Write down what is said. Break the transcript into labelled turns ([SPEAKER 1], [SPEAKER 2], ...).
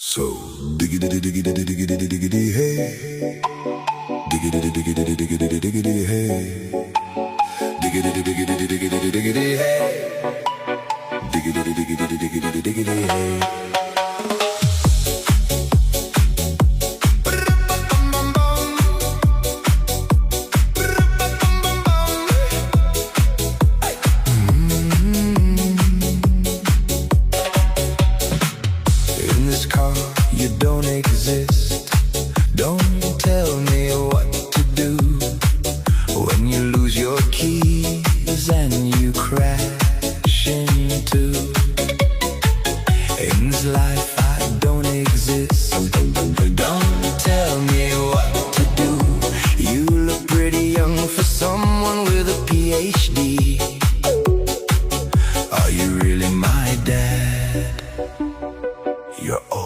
[SPEAKER 1] So diggity diggity diggity diggity hey, diggity diggity diggity diggity hey, diggity diggity diggity diggity hey, diggity diggity diggity diggity hey. You don't exist. Don't tell me what to do when you lose your key